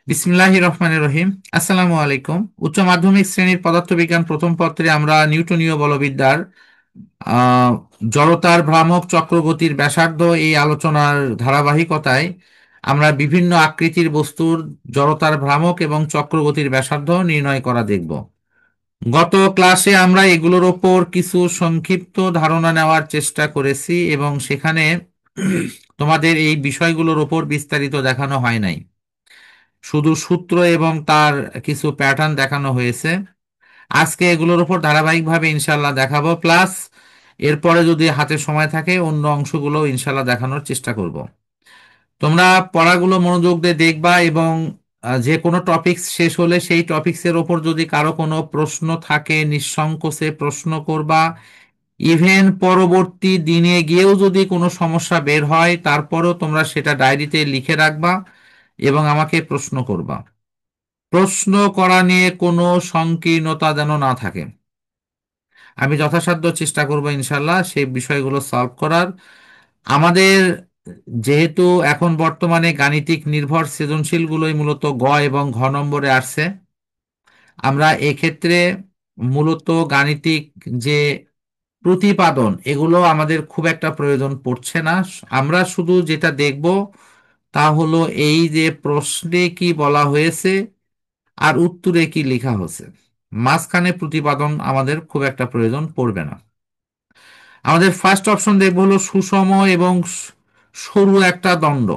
বিসমিল্লাহির রহমানির রহিম। আসসালামু আলাইকুম। উচ্চ মাধ্যমিক শ্রেণীর পদার্থবিজ্ঞান প্রথম পত্রে আমরা নিউটনীয় বলবিদ্যার আহ, জড়তার ভ্রামক চক্রগতির ব্যাসার্ধ এই আলোচনার ধারাবাহিকতায় আমরা বিভিন্ন আকৃতির বস্তুর জড়তার ভ্রামক এবং চক্রগতির ব্যাসার্ধ নির্ণয় করা দেখব। গত ক্লাসে আমরা এগুলোর ওপর কিছু সংক্ষিপ্ত ধারণা নেওয়ার চেষ্টা করেছি এবং সেখানে তোমাদের এই বিষয়গুলোর ওপর বিস্তারিত দেখানো হয় নাই, শুধু সূত্র এবং তার কিছু প্যাটার্ন দেখানো হয়েছে। আজকে এগুলোর উপর ধারাবাহিকভাবে ইনশাল্লাহ দেখাবো, প্লাস এরপরে যদি হাতে সময় থাকে অন্য অংশগুলো ইনশাল্লাহ দেখানোর চেষ্টা করব। তোমরা পড়াগুলো মনোযোগ দিয়ে দেখবা এবং যে কোনো টপিকস শেষ হলে সেই টপিকসের ওপর যদি কারো কোনো প্রশ্ন থাকে নিঃসংকোচে প্রশ্ন করবা। ইভেন পরবর্তী দিনে গিয়েও যদি কোনো সমস্যা বের হয় তারপরেও তোমরা সেটা ডায়েরিতে লিখে রাখবা এবং আমাকে প্রশ্ন করবা। প্রশ্ন করা নিয়ে কোনো সংকীর্ণতা যেন না থাকে। আমি যথাসাধ্য চেষ্টা করব ইনশাল্লাহ সেই বিষয়গুলো সলভ করার। আমাদের যেহেতু এখন বর্তমানে গাণিতিক নির্ভর সৃজনশীলগুলোই মূলত গ এবং ঘ নম্বরে আসছে, আমরা এক্ষেত্রে মূলত গাণিতিক যে প্রতিপাদন এগুলো আমাদের খুব একটা প্রয়োজন পড়ছে না। আমরা শুধু যেটা দেখব তা হলো এই যে প্রশ্নে কি বলা হয়েছে আর উত্তরে কি লেখা হয়েছে, মাঝখানে প্রতিপাদন আমাদের খুব একটা প্রয়োজন পড়বে না। আমাদের ফার্স্ট অপশন দেখব হলো সুষম এবং সরু একটা দণ্ড।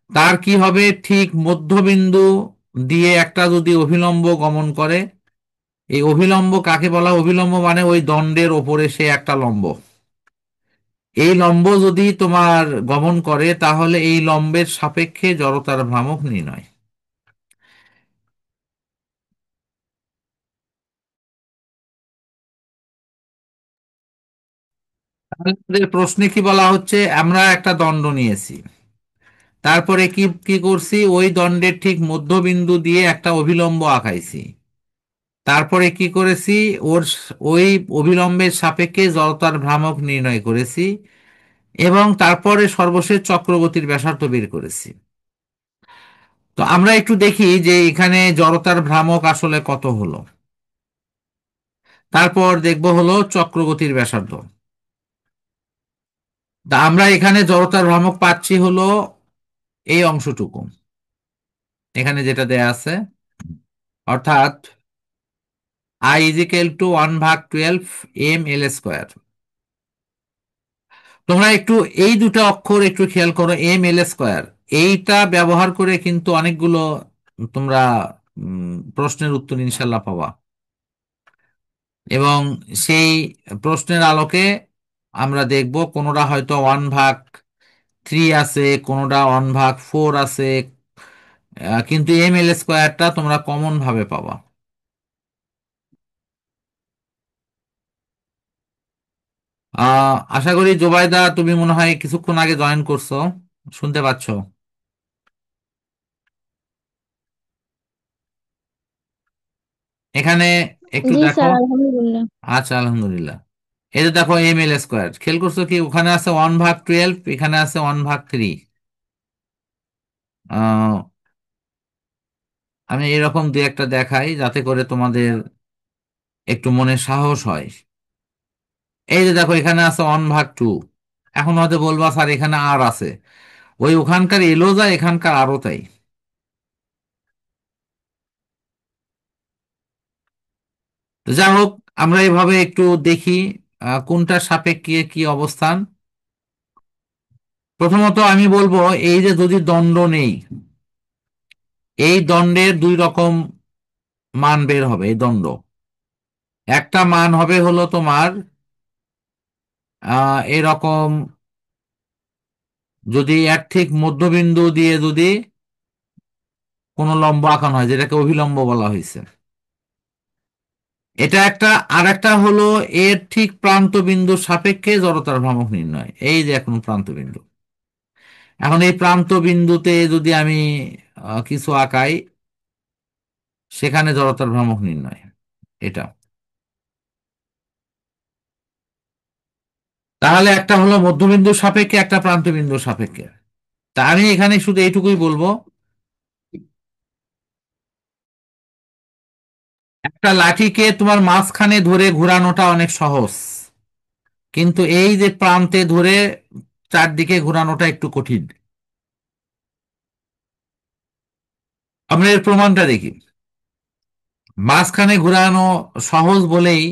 তার কি হবে, ঠিক মধ্যবিন্দু দিয়ে একটা যদি অভিলম্ব গমন করে, এই অভিলম্ব কাকে বলা? অভিলম্ব মানে ওই দণ্ডের ওপরে সে একটা লম্ব। এই লম্ব যদি তোমার গমন করে তাহলে এই লম্বের সাপেক্ষে জড়তার ভ্রামক নির্ণয়। তাহলে আমাদের প্রশ্নে কি বলা হচ্ছে, আমরা একটা দণ্ড নিয়েছি, তারপরে কি কি করছি, ওই দণ্ডের ঠিক মধ্যবিন্দু দিয়ে একটা অভিলম্ব আঁকাইছি, তারপরে কি করেছি, ওই অভিলম্বের সাপেক্ষে জড়তার ভ্রামক নির্ণয় করেছি এবং তারপরে সর্বশেষ চক্রবর্তীর ব্যাসার্ধ বের করেছি। তো আমরা একটু দেখি যে এখানে জড়তার ভ্রামক আসলে কত হলো, তারপর দেখব হলো চক্রগতির ব্যাসার্ধ। তা আমরা এখানে জড়তার ভ্রামক পাচ্ছি হলো এই অংশটুকু, এখানে যেটা দেয়া আছে, অর্থাৎ আই ইজিক্যাল টু 1/12 ml²। তোমরা একটু এই দুটো অক্ষর একটু খেয়াল করো, ml²। এইটা ব্যবহার করে কিন্তু অনেকগুলো তোমরা প্রশ্নের উত্তর ইনশাল্লাহ পাবা এবং সেই প্রশ্নের আলোকে আমরা দেখব কোনোটা হয়তো 1/3 আছে, কোনোটা 1/4 আছে, কিন্তু ml² তোমরা কমন ভাবে পাবা। আশা করি জোবাইদা তুমি মনে হয় কিছুক্ষণ আগে জয়েন করছো, শুনতে পাচ্ছ? এখানে একটু জি দেখো। স্যার, আলহামদুলিল্লাহ। আচ্ছা, আলহামদুলিল্লাহ। এই যে দেখো ml², খেয়াল করছো কি, ওখানে আছে 1/12, এখানে আছে 1/3। আমি এরকম দু একটা দেখাই যাতে করে তোমাদের একটু মনে সাহস হয়। এই যে দেখো এখানে আছে 1/2। এখন হয়তো বলবা স্যার এখানে আর আছে, ওই ওখানকার এলো যায় এখানকার আরও তাই। তো যাই হোক, আমরা এভাবে একটু দেখি কোনটার সাপেক্ষে কি অবস্থান। প্রথমত আমি বলবো, এই যে যদি দণ্ড নেই, এই দণ্ডের দুই রকম মান বের হবে। এই দণ্ড একটা মান হবে হলো তোমার এরকম, যদি এর ঠিক মধ্যবিন্দু দিয়ে যদি কোনো লম্ব আঁকানো হয় যেটাকে অভিলম্ব বলা হয়েছে, এটা একটা। আর একটা হলো এর ঠিক প্রান্ত বিন্দুর সাপেক্ষে জড়তার ভ্রামক নির্ণয়। এই যে এখন প্রান্ত বিন্দু, এখন এই প্রান্ত বিন্দুতে যদি আমি কিছু আঁকাই, সেখানে জড়তার ভ্রামক নির্ণয় এটা। তাহলে একটা হলো মধ্যবিন্দুর সাপেক্ষে, একটা প্রান্ত বিন্দুর সাপেক্ষে। তা আমি এখানে শুধু এইটুকুই বলবো একটা লাঠিকে তোমার মাঝখানে ধরে ঘোরানোটা অনেক সহজ, কিন্তু এই যে প্রান্তে ধরে চারদিকে ঘোরানোটা একটু কঠিন। আমরা এর প্রমাণটা দেখি। মাঝখানে ঘোরানো সহজ বলেই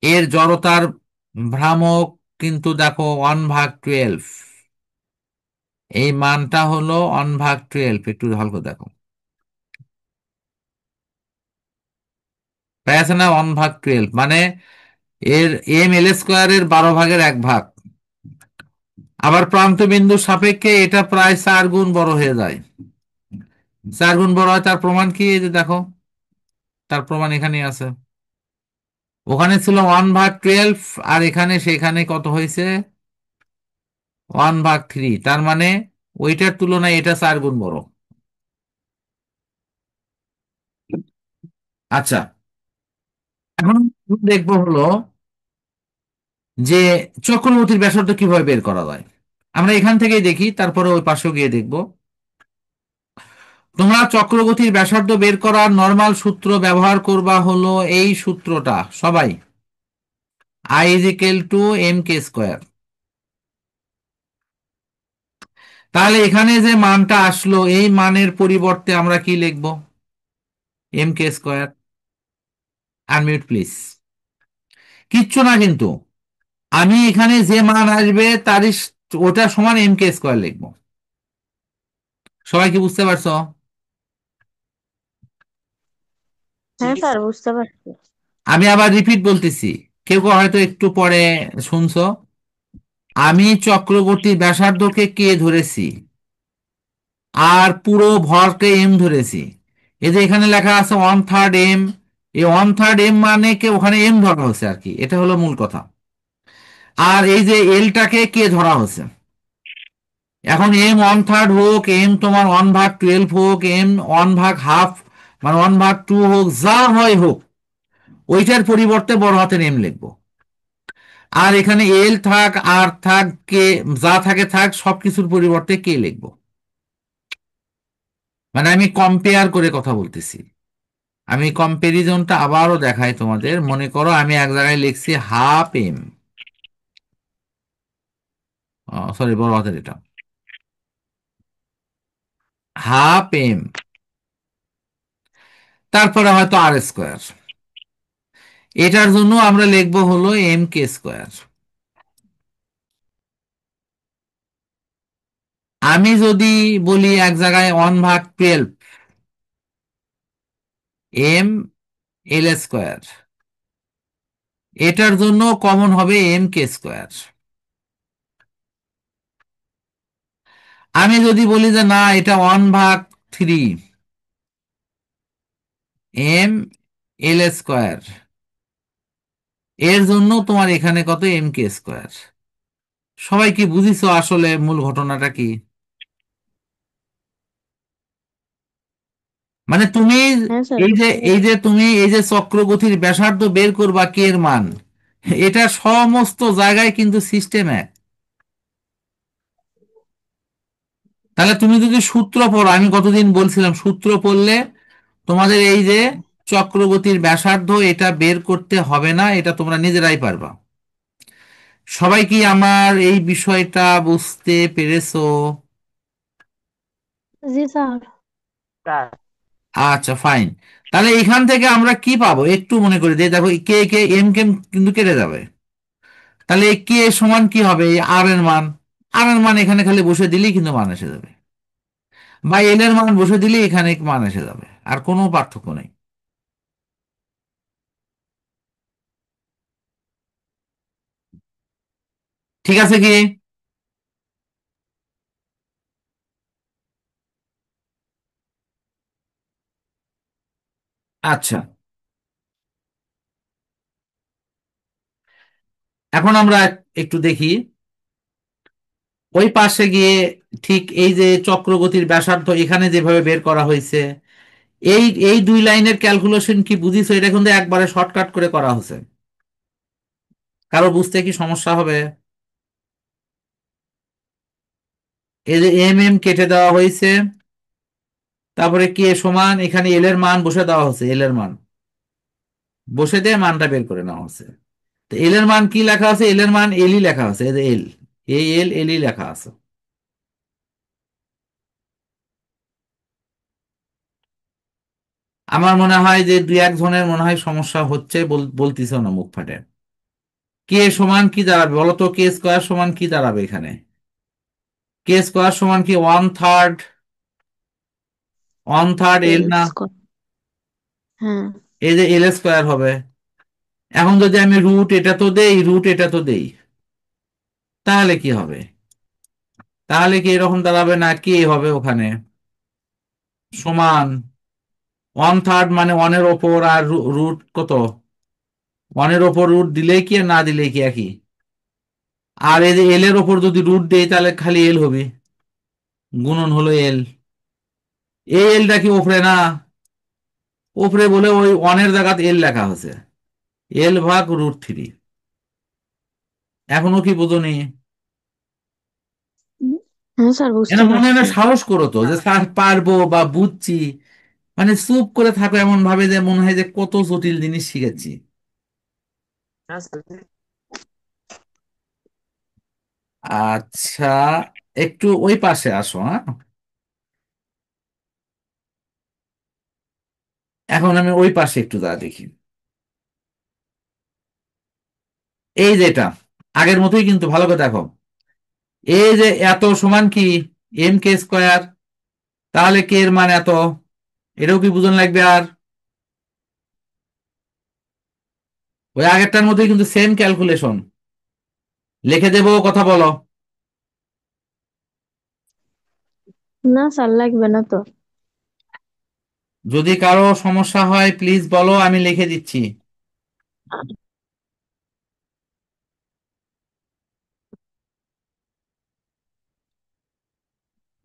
এর জড়তার ভ্রামক কিন্তু দেখো 1/12। এই মানটা হলো 1/12, একটু ভালো করে দেখো, তাই আছে না? 1/12 মানে এর ml² 12/1 ভাগ। আবার প্রান্ত বিন্দুর সাপেক্ষে এটা প্রায় 4 গুণ বড় হয়ে যায়। 4 গুণ বড় হয় তার প্রমাণ কি? এই যে দেখো, তার প্রমাণ এখানে আছে। ওখানে ছিল 1/12, আর এখানে সেখানে কত হয়েছে? 1/3। তার মানে ওইটার তুলনায় এটা 4 গুণ বড়। আচ্ছা, এখন দেখবো হলো যে চক্রবর্তীর ব্যাসার্ধ কিভাবে বের করা যায়। আমরা এখান থেকেই দেখি, তারপরে ওই পাশেও গিয়ে দেখবো। তোমরা চক্রবর্তীর ব্যাসার্ধ বের করার নর্মাল সূত্র ব্যবহার করবা হলো এই সূত্রটা সবাই, I = mk²। তাহলে এখানে যে মানটা আসলো এই মানের পরিবর্তে আমরা কি লিখবো? mk²। Unmute please. কিচ্ছু না কিন্তু, আমি এখানে যে মান আসবে তারই ওটা সমান mk² লিখবো। সবাই কি বুঝতে পারছো? হ্যাঁ স্যার, বুঝতে পারছি। আমি আবার রিপিট বলতেছি, কেউ কেউ হয়তো একটু পরে শুনছো। আমি চক্রবর্তী ব্যাসার্ধকে কে ধরেছি, আর পুরো ভরকে এম ধরেছি। এই যে এখানে লেখা আছে 1/3 m, এই 1/3 m মানে কে ওখানে এম ধরা হয়েছে আর কি, এটা হলো মূল কথা। আর এই যে এলটাকে কে ধরা হয়েছে। এখন m 1/3 হোক, এম তোমার 1/12 হোক, এম 1/2 মানে 1/2 হোক, যা হয় হোক, ওইটার পরিবর্তে বড় হাতের এম লিখবো। আর এখানে এল থাক আর থাক কে, যা থাকে থাক, সবকিছুর পরিবর্তে কে লিখবো। মানে আমি কম্পেয়ার করে কথা বলতেছি। আমি কম্পারিজনটা আবারও দেখাই তোমাদের। মনে করো আমি এক জায়গায় লিখছি 1/2 m, সরি বড় হাতের এটা, 1/2 m, তারপরে হয়তো r²। এটার জন্য আমরা লিখবো হলো mk²। আমি যদি বলি এক জায়গায় 1/12 ml², এটার জন্য কমন হবে mk²। আমি যদি বলি যে না, এটা 1/3 ml², এর জন্য তোমার এখানে কত? mk²। সবাই কি বুঝিছো আসলে মূল ঘটনাটা কি? মানে তুমি হ্যাঁ স্যার, এই যে বুঝতে এই পারছি। যে তুমি এই যে চক্রগতির ব্যাসার্ধ বের করবা কে এর মান, এটা সমস্ত জায়গায় কিন্তু সিস্টেম এক। তাহলে তুমি যদি সূত্র পড়ো, আমি কতদিন বলছিলাম সূত্র পড়লে তোমাদের এই যে চক্রগতির ব্যাসার্ধ এটা বের করতে হবে না, এটা তোমরা নিজেরাই পারবা। সবাই কি আমার এই বিষয়টা বুঝতে পেরেছো? জি স্যার। আচ্ছা, ফাইন। তাহলে এখান থেকে আমরা কি পাবো একটু মনে করে দিয়ে দেখো, কে কে এম কে কিন্তু কেটে যাবে। তাহলে কে সমান কি হবে? আর এর মান, আর এর মান এখানে খালি বসে দিলেই কিন্তু মান এসে যাবে, বা এল এর মান বসে দিলেই এখানে মান এসে যাবে, আর কোনো পার্থক্য নেই। ঠিক আছে কি? আচ্ছা, এখন আমরা একটু দেখি ওই পাশে গিয়ে, ঠিক এই যে চক্রগতির ব্যাসার্ধ এখানে যেভাবে বের করা হয়েছে, এই এই দুই লাইনের ক্যালকুলেশন কি বুঝিছো? এটা কিন্তু একবারে শর্টকাট করে করা হয়েছে। কারো বুঝতে কি সমস্যা হবে? এই যে এম এম কেটে দেওয়া হয়েছে, তারপরে কে সমান, এখানে এল এর মান বসে দেওয়া হচ্ছে, এল এর মান। বসে দিয়ে মানটা বের করে নেওয়া হচ্ছে। তো এল এর মান কি লেখা আছে? এল এর মান এলই লেখা আছে, এই যে এল, এই এল এলই লেখা আছে। আমার মনে হয় যে দুই একজনের মনে হয় সমস্যা হচ্ছে, বলতিছে না মুখ ফাটে। কে সমান কি দাঁড়াবে বলো তো? কে স্কোয়ার সমান কি দাঁড়াবে এখানে? কে স্কোয়ার সমান কি ওয়ান থার্ড? ওয়ান থার্ড এল এল না? স্কোয়ার। হ্যাঁ। এই যে এল স্কোয়ার হবে। এখন যদি আমি রুট এটা তো দেই, রুট এটা তো দেই, তাহলে কি হবে? তাহলে কি এরকম দাঁড়াবে না কি হবে ওখানে? সমান ওয়ান থার্ড মানে ওয়ানের ওপর, আর রুট কত? ওয়ানের ওপর রুট দিলেই কি আর না দিলেই কি একই। আর এই যে এল এর ওপর যদি রুট দেই তাহলে খালি এল হবে, গুণন হলো এল। এই এলটা কি ওপরে না? ওপরে বলে ওই ওয়ানের জায়গাতে এল লেখা হয়েছে, এল ভাগ রুট থ্রি। এখনো কি বোঝনি? হ্যাঁ স্যার, এরা বুঝতে মনে হয় না পারছি। সাহস করো তো যে স্যার পারবো বা বুঝছি, মানে চুপ করে থাকো এমন ভাবে যে মনে হয় যে কত জটিল জিনিস শিখেছি। আচ্ছা, একটু ওই পাশে আসো, হ্যাঁ। এখন আমি ওই পাশে একটু যা দেখি। এই যেটা আগের মতোই, কিন্তু ভালো করে দেখো। এই যে এত সমান কি এম কে স্কোয়ার, তাহলে কে এর মান এত, এটাও কি বুঝন লাগবে? আর ওই আগেরটার মধ্যেই কিন্তু সেম ক্যালকুলেশন, লিখে দেবো, কথা বলো। না স্যার, লাগবে না তো। যদি কারো সমস্যা হয় প্লিজ বলো, আমি লিখে দিচ্ছি।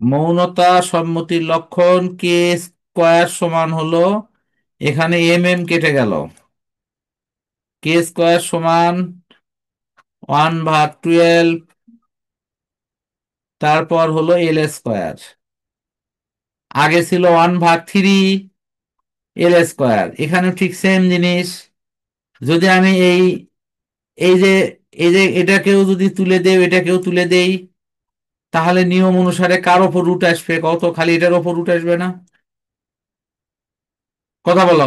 মৌনতা সম্মতির লক্ষণ, কে স্কোয়ার সমান হলো, এখানে এম এম কেটে গেল, কে স্কোয়ার সমান 1/12, তারপর হলো এল স্কোয়ার। আগে ছিল 1/3 এল স্কোয়ার, এখানেও ঠিক সেম জিনিস। যদি আমি এই এই যে এই যে এটাকেও যদি তুলে দেই, এটাকেও তুলে দেই, তাহলে নিয়ম অনুসারে কার ওপর রুট আসবে কত? খালি এটার ওপর রুট আসবে না? কথা বলো।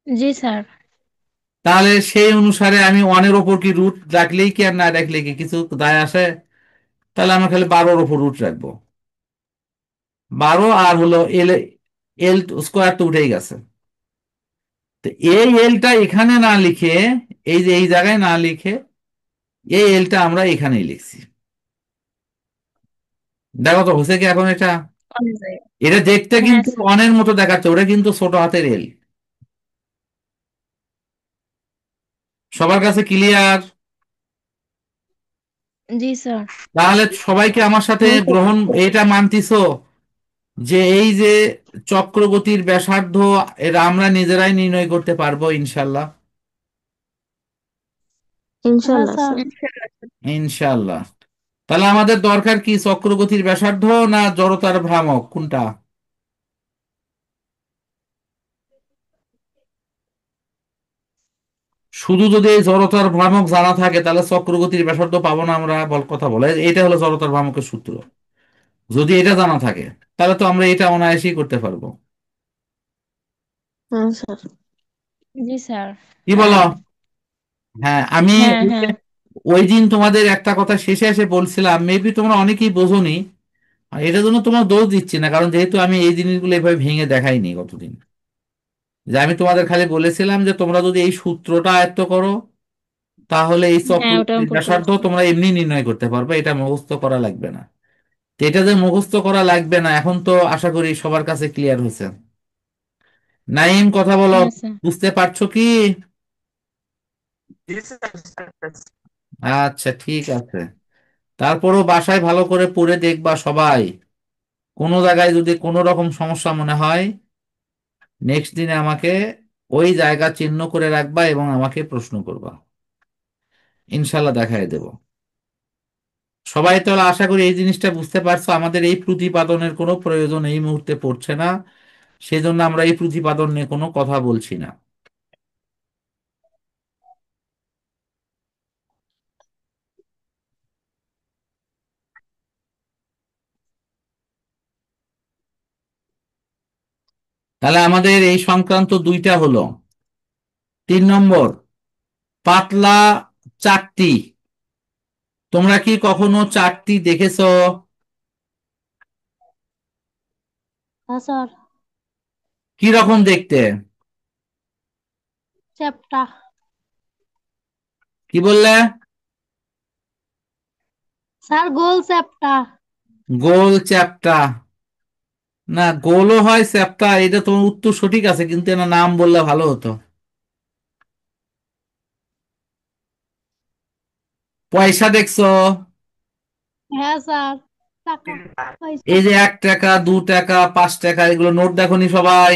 জি স্যার। তাহলে সেই অনুসারে আমি ওয়ানের ওপর কি রুট রাখলেই কি আর না রাখলে কি কিছু দায় আসে? তাহলে আমরা খালি 12-র ওপর রুট রাখবো, 12, আর হলো এল, এল স্কোয়ার তো উঠেই গেছে। তো এই এলটা এখানে না লিখে, এই যে এই জায়গায় না লিখে, এই এলটা আমরা এখানেই লিখছি। দেখো তো হচ্ছে কি এখন এটা? এটা দেখতে হ্যাঁ কিন্তু স্যার। অনের মতো দেখাচ্ছে, ওটা কিন্তু ছোট হাতের এল। সবার কাছে ক্লিয়ার? জি স্যার। তাহলে সবাইকে আমার সাথে হ্যাঁ স্যার। গ্রহণ, এটা মানতিছো যে এই যে চক্রগতির ব্যাসার্ধ, এটা আমরা নিজেরাই নির্ণয় করতে পারবো ইনশাল্লাহ? হ্যাঁ ইনশাল্লাহ স্যার। স্যার। ইনশাল্লাহ। তাহলে আমাদের দরকার কি, চক্রগতির ব্যাসার্ধ না জড়তার ভ্রামক, কোনটা? শুধু যদি এই জড়তার ভ্রামক জানা থাকে তাহলে চক্রগতির ব্যাসার্ধ পাবো না আমরা, কথা বলে এটা হলো জড়তার ভ্রামকের সূত্র। যদি এটা জানা থাকে তাহলে তো আমরা এটা অনায়াসেই করতে পারবো। হ্যাঁ স্যার। জি স্যার। কি বলো? হ্যাঁ, আমি হ্যাঁ হ্যাঁ। ওই দিন তোমাদের একটা কথা শেষে এসে বলছিলাম, মেবি তোমরা অনেকেই বোঝোনি। আর এটার জন্য তোমার দোষ দিচ্ছি না, কারণ যেহেতু আমি এই জিনিসগুলো এভাবে ভেঙে দেখাইনি কতদিন। যে আমি তোমাদের খালি বলেছিলাম যে তোমরা যদি এই সূত্রটা আয়ত্ত করো, তাহলে এই হ্যাঁ, ওটা আমি চক্রবর্তীর পড়তে ব্যাসার্ধ পারছি। তোমরা এমনি নির্ণয় করতে পারবে, এটা মুখস্থ করা লাগবে না। তো এটা যে মুখস্থ করা লাগবে না, এখন তো আশা করি সবার কাছে ক্লিয়ার হয়েছে। নাইম, কথা বলো, হ্যাঁ স্যার। বুঝতে পারছো কি? আচ্ছা, ঠিক আছে। তারপরও বাসায় ভালো করে পড়ে দেখবা সবাই। কোনো জায়গায় যদি কোনো রকম সমস্যা মনে হয়, নেক্সট দিনে আমাকে ওই জায়গা চিহ্ন করে রাখবা এবং আমাকে প্রশ্ন করবা, ইনশাল্লাহ দেখাই দেব। সবাই তাহলে আশা করি এই জিনিসটা বুঝতে পারছো, আমাদের এই প্রতিপাদনের কোনো প্রয়োজন এই মুহূর্তে পড়ছে না, সেজন্য আমরা এই প্রতিপাদন নিয়ে কোনো কথা বলছি না। তাহলে আমাদের এই সংক্রান্ত দুইটা হলো। 3 নম্বর, পাতলা চাকতি। তোমরা কি কখনো চাকতি দেখেছো? হ্যাঁ স্যার। কি রকম দেখতে? চ্যাপ্টা। কি বললে? স্যার গোল চ্যাপ্টা। গোল চ্যাপ্টা? না, গোলও হয় চ্যাপ্টা, এটা তোমার উত্তর সঠিক আছে, কিন্তু এর নাম বললে ভালো হতো। পয়সা দেখছো? হ্যাঁ স্যার। টাকা পয়সা। এই যে 1 টাকা, 2 টাকা, 5 টাকা, এগুলো নোট দেখোনি সবাই?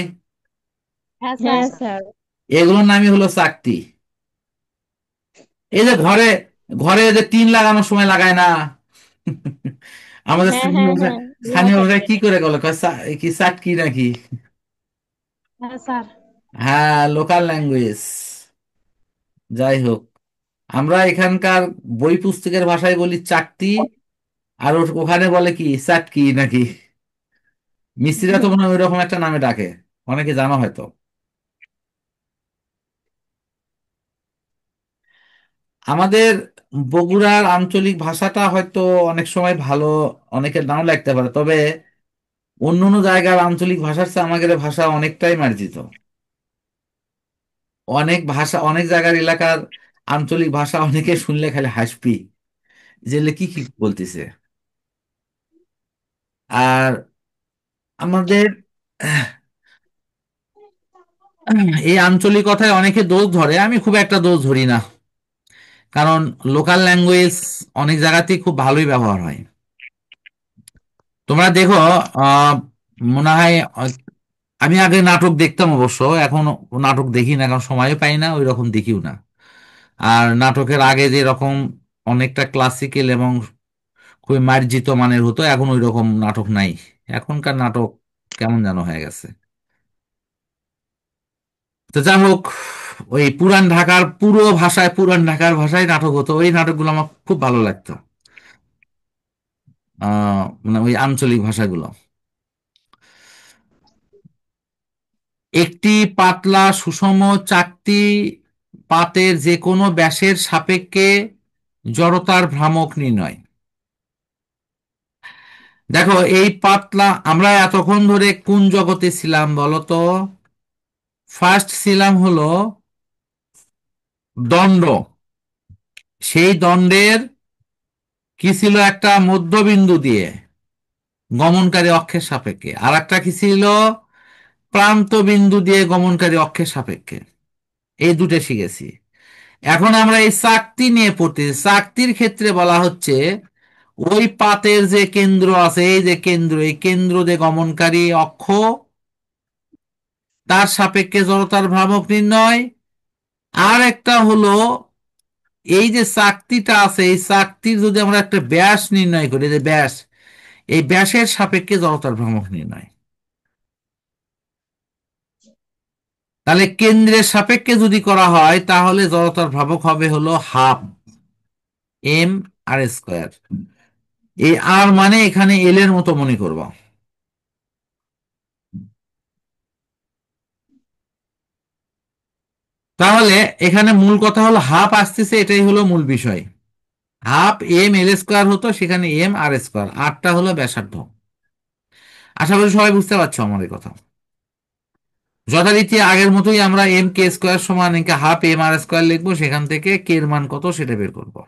হ্যাঁ হ্যাঁ স্যার। স্যার। এগুলোর নামই হলো চাকতি। এই যে ঘরে ঘরে যে টিন লাগানোর সময় লাগায় না, আমাদের হ্যাঁ স্থানীয় হ্যাঁ ভাষায়, হ্যাঁ, লোহা স্থানীয় ভাষায় চাকতি। কি করে বলে, কয় কি চাটকি নাকি? হ্যাঁ স্যার। হ্যাঁ, লোকাল ল্যাঙ্গুয়েজ। যাই হোক, আমরা এখানকার বই পুস্তকের ভাষায় বলি চাকতি, আর ওখানে বলে কি চাটকি নাকি। মিস্ত্রিরা তো মনে হয় ওইরকম একটা নামে ডাকে, অনেকে জানো হয়তো। আমাদের বগুড়ার আঞ্চলিক ভাষাটা হয়তো অনেক সময় ভালো, অনেকের নাও লাগতে পারে, তবে অন্য অন্য জায়গার আঞ্চলিক ভাষার চেয়ে আমাদের ভাষা অনেকটাই মার্জিত। অনেক ভাষা, অনেক জায়গার এলাকার আঞ্চলিক ভাষা অনেকে শুনলে খালি হাসবি, যে এলে কি কি বলতেছে। আর আমাদের এই আঞ্চলিকতায় অনেকে দোষ ধরে, আমি খুব একটা দোষ ধরি না, কারণ লোকাল ল্যাঙ্গুয়েজ অনেক জায়গাতেই খুব ভালোই ব্যবহার হয়। তোমরা দেখো, আহ মনে হয়, আমি আগে নাটক দেখতাম অবশ্য, এখন নাটক দেখি না, কারণ সময়ও পাই না, ওই রকম দেখিও না। আর নাটকের আগে যে রকম অনেকটা ক্লাসিক্যাল এবং খুবই মার্জিত মানের হতো, এখন ওই রকম নাটক নাই। এখনকার নাটক কেমন যেন হয়ে গেছে। তো যাই হোক, ওই পুরান ঢাকার ভাষায় নাটক হতো, ওই নাটকগুলো আমার খুব ভালো লাগতো। মানে ওই আঞ্চলিক ভাষাগুলো। একটি পাতলা সুষম চাকতি পাতের যে কোনো ব্যাসের সাপেক্ষে জড়তার ভ্রামক নির্ণয়। দেখো, এই পাতলা, আমরা এতক্ষণ ধরে কোন জগতে ছিলাম বলো তো? ফার্স্ট ছিলাম হলো দণ্ড। সেই দণ্ডের কি ছিল, একটা মধ্যবিন্দু দিয়ে গমনকারী অক্ষের সাপেক্ষে, আর একটা কি ছিল, প্রান্ত বিন্দু দিয়ে গমনকারী অক্ষের সাপেক্ষে। এই দুটো শিখেছি। এখন আমরা এই চাকতি নিয়ে পড়তেছি। চাকতির ক্ষেত্রে বলা হচ্ছে ওই পাতের যে কেন্দ্র আছে, এই যে কেন্দ্র, এই কেন্দ্র যে গমনকারী অক্ষ, তার সাপেক্ষে জড়তার ভ্রামক নির্ণয়। আর একটা হলো, এই যে চাকতিটা আছে, এই চাকতির যদি আমরা একটা ব্যাস নির্ণয় করি, যে ব্যাস, এই ব্যাসের সাপেক্ষে জড়তার ভ্রামক নির্ণয়। তাহলে কেন্দ্রের সাপেক্ষে যদি করা হয়, তাহলে জড়তার ভ্রামক হবে হলো হাফ এম আর স্কোয়ার। এই আর মানে এখানে এল এর মতো মনে করবো। তাহলে এখানে মূল কথা হলো হাফ আসতেছে, এটাই হলো মূল বিষয়। হাফ এম এল স্কোয়ার হতো, সেখানে এম আর স্কোয়ার, আরটা হলো ব্যাসার্ধ। আশা করি সবাই বুঝতে পারছো আমার এই কথা। যথারীতি আগের মতোই আমরা এম কে স্কোয়ার সমান একে হাফ এম আর স্কোয়ার লিখবো, সেখান থেকে কে এর মান কত সেটা বের করবো।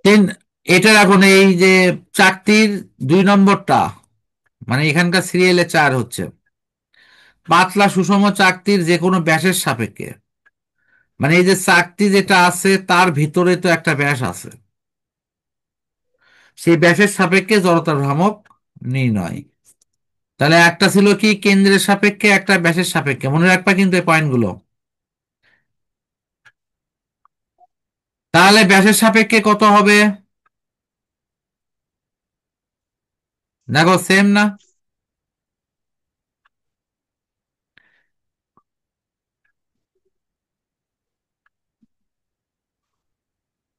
তিন, এটার এখন এই যে চাকতির 2 নম্বরটা, মানে এখানকার সিরিয়ালে 4 হচ্ছে পাতলা সুষম চাকতির যে কোনো ব্যাসের সাপেক্ষে। মানে এই যে চাকতি যেটা আছে, তার ভিতরে তো একটা ব্যাস আছে, সেই ব্যাসের সাপেক্ষে জড়তার ভ্রামক নির্ণয়। তাহলে একটা ছিল কি কেন্দ্রের সাপেক্ষে, একটা ব্যাসের সাপেক্ষে, মনে রাখবা কিন্তু এই পয়েন্টগুলো। তাহলে ব্যাসের সাপেক্ষে কত হবে? দেখো, সেম না?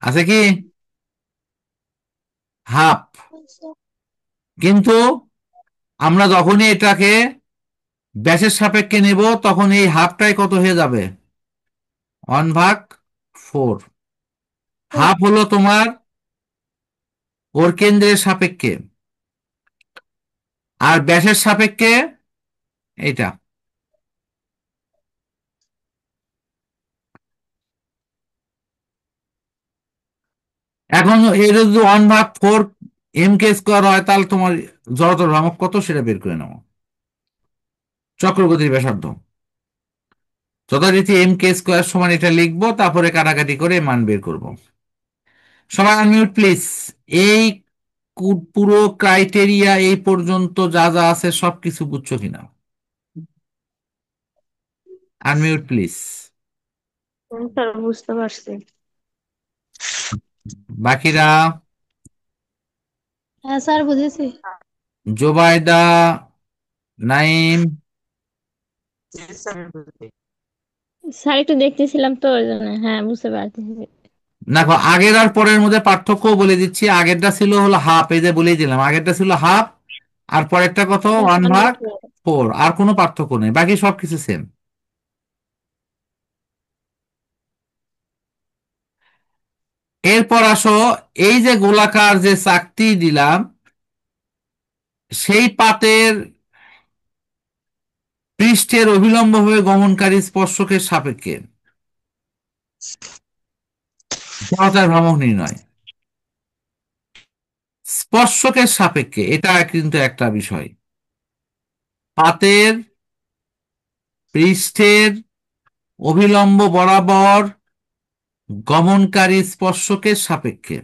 আছে কি? হাফ কিন্তু আমরা যখনই এটাকে ব্যাসের সাপেক্ষে নেব তখন এই হাফটাই কত হয়ে যাবে? 1/4। হাফ হলো তোমার ওর কেন্দ্রের সাপেক্ষে, আর ব্যাসের সাপেক্ষে এটা। এখন এটা যদি 1/4 m² হয় তাহলে তোমার জড়তার ভ্রামক কত সেটা বের করে নাও। চক্রগতির ব্যাসার্ধ যথারীতি m² সমান এটা লিখবো, তারপরে কাটাকাটি করে মান বের করব। সবাই আনমিউট প্লিজ। এই পুরো ক্রাইটেরিয়া এই পর্যন্ত যা যা আছে সবকিছু বুঝছো কিনা? Unmute please. স্যার বুঝতে পারছি। বাকিরা? হ্যাঁ স্যার বুঝেছি। জোবাইদা, নাইম? স্যার একটু দেখতেছিলাম তো ওই জন্য, হ্যাঁ বুঝতে পারছি। দেখো আগের আর পরের মধ্যে পার্থক্য বলে দিচ্ছি। আগেরটা ছিল হলো হাফ, এই যে বলেই দিলাম আগেরটা ছিল হাফ, আর পরেরটা কত? ওয়ান ওয়ান বাই ভাগ ফোর ফোর আর কোনো পার্থক্য নেই, বাকি সবকিছু সেম। এরপর আসো, এই যে গোলাকার যে চাকতি দিলাম সেই পাতের পৃষ্ঠের অভিলম্বভাবে গমনকারী স্পর্শকের সাপেক্ষে জড়তার ভ্রামক নির্ণয়। স্পর্শকের সাপেক্ষে এটা কিন্তু একটা বিষয়। পাতের পৃষ্ঠের অভিলম্ব বরাবর গমনকারী স্পর্শকের সাপেক্ষে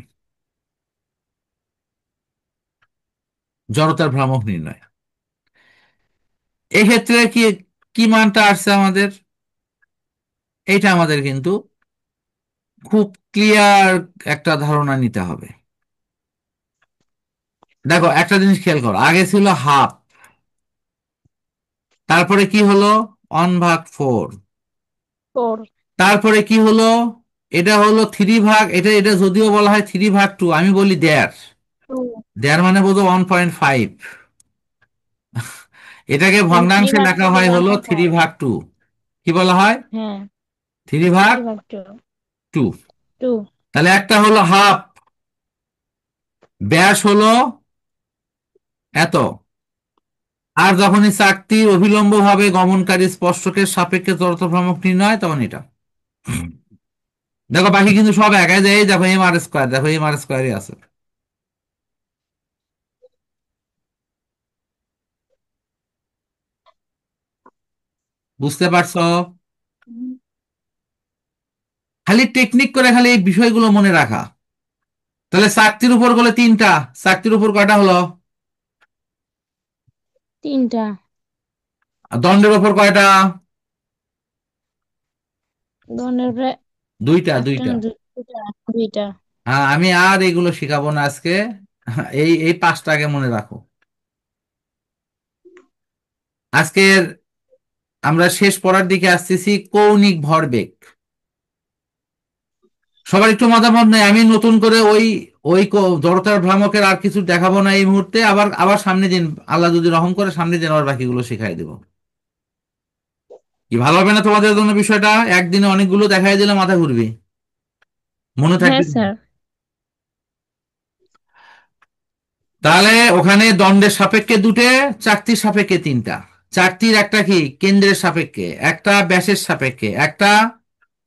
জড়তার ভ্রামক নির্ণয়। এক্ষেত্রে কি কি মানটা আসছে আমাদের, এটা আমাদের কিন্তু খুব ক্লিয়ার একটা ধারণা নিতে হবে। দেখো একটা জিনিস খেয়াল করো, আগে ছিল হাফ, তারপরে কি হলো 1/4, ফোর তারপরে কি হলো এটা হলো 3 ভাগ, এটা এটা যদিও বলা হয় 3/2, আমি বলি দেড়। টু দেড় মানে বোধ 1.5। এটাকে থ্রি ভগ্নাংশে ভাগ লেখা টু হয় ওয়ান হলো পয়েন্ট থ্রি ফাইভ ভাগ টু কি বলা হয়? হ্যাঁ, থ্রি ভাগ থ্রি ভাগ টু টু। টু তাহলে একটা হলো হাফ, ব্যাস হলো এত, আর যখনই চাকতির অভিলম্ব ভাবে গমনকারী স্পর্শকের সাপেক্ষে জড়তা ভ্রামক নির্ণয় তখন এটা। দেখো বাকি কিন্তু সব একাই যায়, দেখো m² দেখো m² আছে। বুঝতে পারছো? খালি টেকনিক করে খালি এই বিষয়গুলো মনে রাখা। তাহলে চাকতির উপর বলে তিনটা, চাকতির উপর কয়টা হলো? তিনটা। আর দণ্ডের উপর কয়টা? দনের প্রায় দুইটা একটা দুইটা। না দুইটা। দুইটা। হ্যাঁ, আমি আর এগুলো শিখাবো না আজকে। এই এই পাঁচটা আগে মনে রাখো। আজকের আমরা শেষ পড়ার দিকে আসতেছি, কৌণিক ভরবেগ। সবার একটু মতামত নেই, আমি নতুন করে ওই ওই জড়তার ভ্রামকের আর কিছু দেখাবো না এই মুহূর্তে, আবার আবার সামনে দিন আল্লাহ যদি রহম করে সামনে দিন আবার বাকিগুলো শিখাই দেবো। কি ভালো হবে না তোমাদের জন্য বিষয়টা? একদিনে অনেকগুলো দেখাই দিলে মাথা ঘুরবি, মনে হ্যাঁ থাকবে না। স্যার। তাহলে ওখানে দণ্ডের সাপেক্ষে দুটে, চাকতির সাপেক্ষে তিনটা। চাকতির একটা কি কেন্দ্রের সাপেক্ষে, একটা ব্যাসের সাপেক্ষে, একটা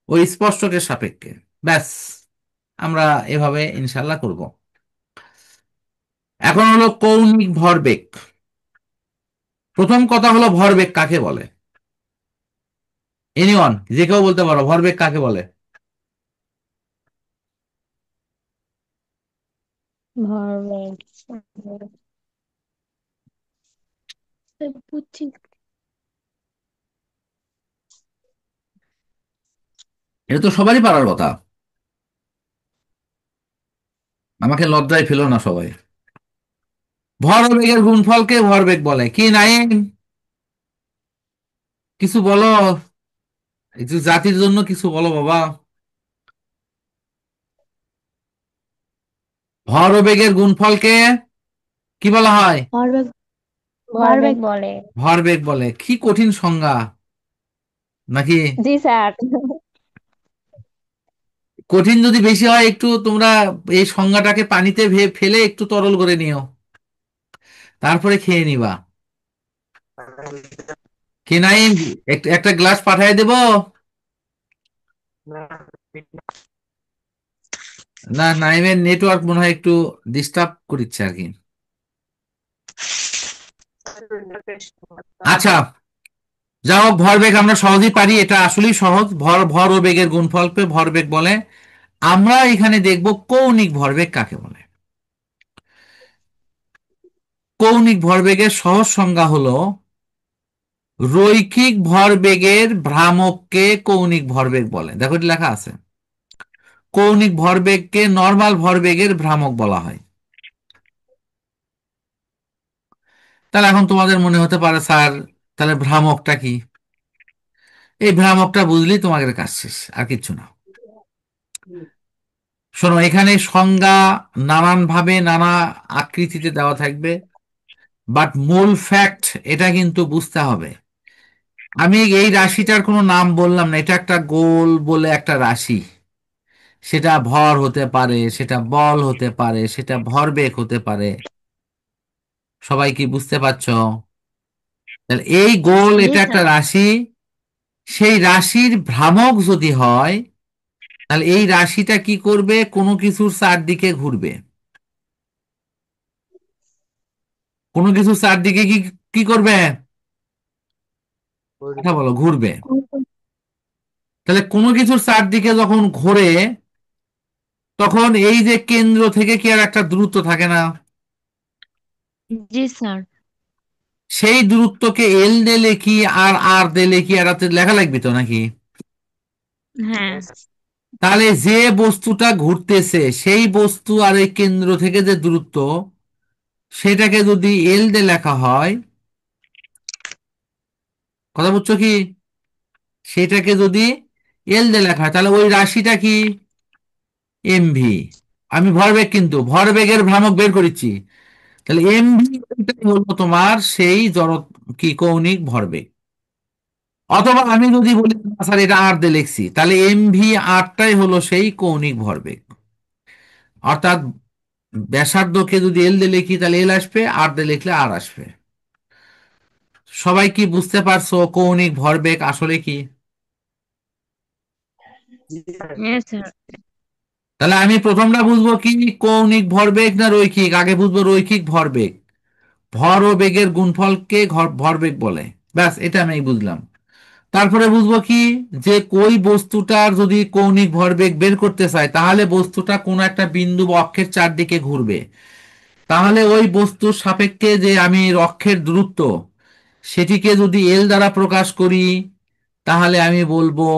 ওই স্পর্শকের সাপেক্ষে। ব্যাস, আমরা এভাবে ইনশাল্লাহ করব। এখন হলো কৌণিক ভরবেগ। প্রথম কথা হলো ভরবেগ কাকে বলে? এনিওয়ান, যে কেউ বলতে পারো ভরবেগ কাকে বলে? ভরবেগ বুঝছি। এটা তো সবারই পারার কথা, আমাকে লজ্জায় ফেলো না সবাই। ভরবেগের গুণফলকে ভরবেগ বলে কি নাইম? কিছু বলো, কিছু জাতির জন্য কিছু বলো বাবা। ভরবেগের গুণফলকে কি বলা হয়? ভরবেগ। ভরবেগ ভরবেগ। বলে। ভরবেগ বলে। কি কঠিন সংজ্ঞা নাকি? জি স্যার। কঠিন যদি বেশি হয় একটু তোমরা এই সংজ্ঞাটাকে পানিতে ফেলে একটু তরল করে নিও, তারপরে খেয়ে নিবা। কি নাইম, একটা গ্লাস পাঠায় দেব? না, নাইমের নেটওয়ার্ক মনে হয় একটু ডিস্টার্ব করছে আর কি। আচ্ছা, যা হোক, ভরবেগ আমরা সহজেই পারি, এটা আসলেই সহজ। ভর ও বেগের গুণফলকে ভরবেগ বলে। আমরা এখানে দেখব কৌণিক ভরবেগ কাকে বলে। কৌণিক ভরবেগের সহজ সংজ্ঞা হলো রৈখিক ভরবেগের ভ্রামককে কৌণিক ভরবেগ বলে। দেখো এটি লেখা আছে, কৌণিক ভরবেগকে নরমাল ভরবেগের ভ্রামক বলা হয়। তাহলে এখন তোমাদের মনে হতে পারে স্যার তাহলে ভ্রামকটা কি? এই ভ্রামকটা বুঝলেই তোমাদের কাজ শেষ, আর কিচ্ছু না। শোনো, এখানে সংজ্ঞা নানান ভাবে নানা আকৃতিতে দেওয়া থাকবে, বাট মূল ফ্যাক্ট এটা কিন্তু বুঝতে হবে। আমি এই রাশিটার কোনো নাম বললাম না, এটা একটা গোল বলে একটা রাশি। সেটা ভর হতে পারে, সেটা বল হতে পারে, সেটা ভরবেগ হতে পারে। সবাই কি বুঝতে পারছো? তাহলে এই গোল জি এটা একটা স্যার। রাশি, সেই রাশির ভ্রামক যদি হয় তাহলে এই রাশিটা কি করবে? কোনো কিছুর চারদিকে ঘুরবে। কোনো কিছুর চারদিকে কি কি করবে? কথা বলো, ঘুরবে। তাহলে কোনো কিছুর চারদিকে যখন ঘোরে তখন এই যে কেন্দ্র থেকে কি আর একটা দূরত্ব থাকে না? জি স্যার। সেই দূরত্বকে এল দিয়ে লিখি আর আর দিয়ে লিখি, আর হাতে লেখা লাগবে তো নাকি? হ্যাঁ। তাহলে যে বস্তুটা ঘুরতেছে সেই বস্তু আর এই কেন্দ্র থেকে যে দূরত্ব, সেটাকে যদি এল দিয়ে লেখা হয়, কথা বুঝছো কি? সেটাকে যদি এল দিয়ে লেখা হয় তাহলে ওই রাশিটা কি? এমভি। আমি ভরবেগ, কিন্তু ভরবেগের ভ্রামক বের করেছি। তাহলে এমভি হলো তোমার সেই জড়, কি কৌণিক ভরবেগ। অথবা আমি যদি বলি না, স্যার এটা আর দিয়ে লিখছি, তাহলে এমভি আরটাই হলো সেই কৌণিক ভরবেগ। অর্থাৎ ব্যাসার্ধকে যদি এল দিয়ে লিখি তাহলে এল আসবে, আর দিয়ে লিখলে আর আসবে। সবাই কি বুঝতে পারছো কৌণিক ভরবেগ আসলে কি? হ্যাঁ স্যার। তাহলে আমি প্রথমটা বুঝবো কি, কৌণিক ভরবেগ না রৈখিক? আগে বুঝবো রৈখিক ভরবেগ। ভর ও বেগের গুণফলকে ভরবেগ বলে। ব্যাস, এটা আমি বুঝলাম। তারপরে বুঝবো কি, যে কই বস্তুটার যদি কৌণিক ভরবেগ বের করতে চায় তাহলে বস্তুটা কোনো একটা বিন্দু বা অক্ষের চারদিকে ঘুরবে। তাহলে ওই বস্তুর সাপেক্ষে যে আমি অক্ষের দূরত্ব, সেটিকে যদি এল দ্বারা প্রকাশ করি তাহলে আমি বলবো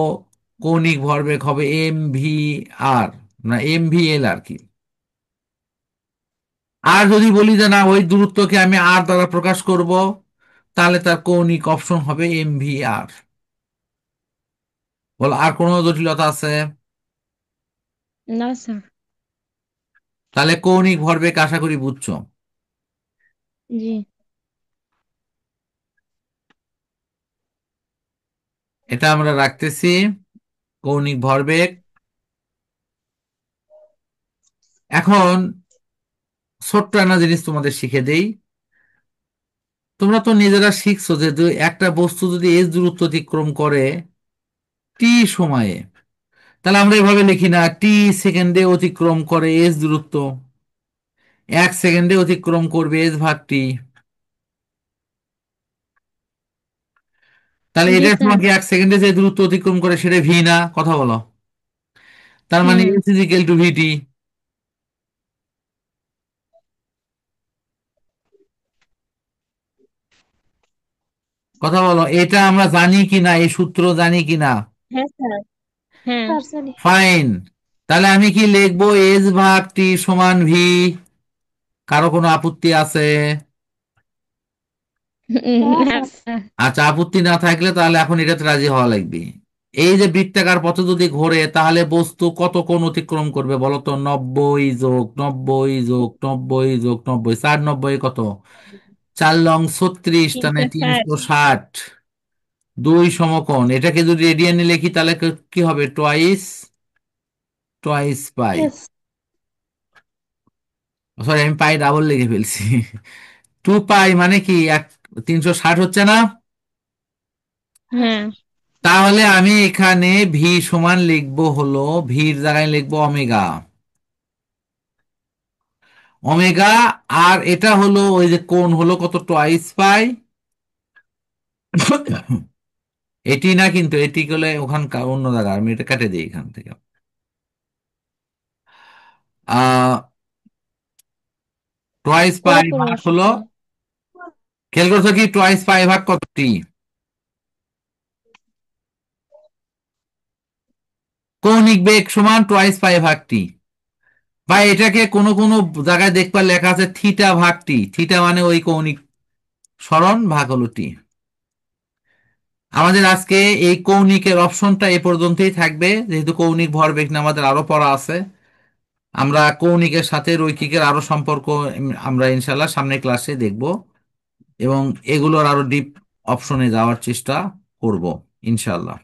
কৌণিক ভরবেগ হবে এম ভি আর, না এম ভি এল আর কি। আর যদি বলি যে না, ওই দূরত্বকে আমি আর দ্বারা প্রকাশ করব, তাহলে তার কৌণিক অপশন হবে এম ভি আর। বল, আর কোনো জটিলতা আছে? না স্যার। তাহলে কৌণিক ভরবেগ আশা করি বুঝছো। জি। এটা আমরা রাখতেছি, কৌণিক ভরবেগ। এখন ছোট্ট একটা জিনিস তোমাদের শিখে দেই। তোমরা তো নিজেরা শিখছো যে একটা বস্তু যদি এস দূরত্ব অতিক্রম করে টি সময়ে, তাহলে আমরা এভাবে লিখি না, টি সেকেন্ডে অতিক্রম করে এস দূরত্ব, 1 সেকেন্ডে অতিক্রম করবে এস ভাগ টি। তাহলে জি এটার স্যার। সময় কি 1 সেকেন্ডে যে দূরত্ব অতিক্রম করে সেটা ভি না? কথা বলো। তার মানে হ্যাঁ। এস ইজ ইকুয়াল টু ভিটি। কথা বলো, এটা আমরা জানি কি না? এই সূত্র জানি কি না? হ্যাঁ স্যার। হ্যাঁ। স্যার জানি। ফাইন। তাহলে আমি কি লিখবো? এস ভাগ টি সমান ভি। কারো কোনো আপত্তি আছে? হ্যাঁ না স্যার। স্যার। আচ্ছা, আপত্তি না থাকলে তাহলে এখন এটাতে রাজি হওয়া লাগবে। এই যে বৃত্তাকার পথে যদি ঘোরে তাহলে বস্তু কত কোণ অতিক্রম করবে বলো তো? 90 যোগ 90 যোগ 90 যোগ 90, 4 90 কত? 4 লং 36, তার মানে 360। 360। দুই সমকোণ, এটাকে যদি রেডিয়ানে লিখি তাহলে কি হবে? টোয়াইস টোয়াইস পাই। ইয়েস। সরি, আমি পাই ডাবল লিখে ফেলছি। 2 পাই মানে কি 360 হচ্ছে না? হ্যাঁ। তাহলে আমি এখানে ভি সমান লিখবো হলো, ভির জায়গায় লিখবো ওমেগা। ওমেগা। আর এটা হলো ওই যে কোণ হলো কত? টোয়াইস পাই। এটি না, কিন্তু এটি হলে ওখানকার অন্য জায়গা, আমি এটা কেটে দিই এখান থেকে। আহ টোয়াইস ওরা পাই কোনো ভাগ হলো, অসুবিধা নেই। খেয়াল করছো কি টোয়াইস পাই ভাগ কতটি? কৌণিক বেগ সমান টোয়াইস পাই ভাগ টি। বা এটাকে কোনো কোনো জায়গায় দেখবা লেখা আছে থিটা ভাগ টি, থিটা মানে ওই কৌণিক সরণ ভাগ হলো টি। আমাদের আজকে এই কৌণিকের অপশনটা এ পর্যন্তই থাকবে, যেহেতু কৌণিক ভরবেগ নিয়ে আমাদের আরো পড়া আছে। আমরা কৌণিকের সাথে রৈখিকের আরো সম্পর্ক আমরা ইনশাল্লাহ সামনের ক্লাসে দেখব, এবং এগুলোর আরো ডিপ অপশনে যাওয়ার চেষ্টা করব ইনশাল্লাহ।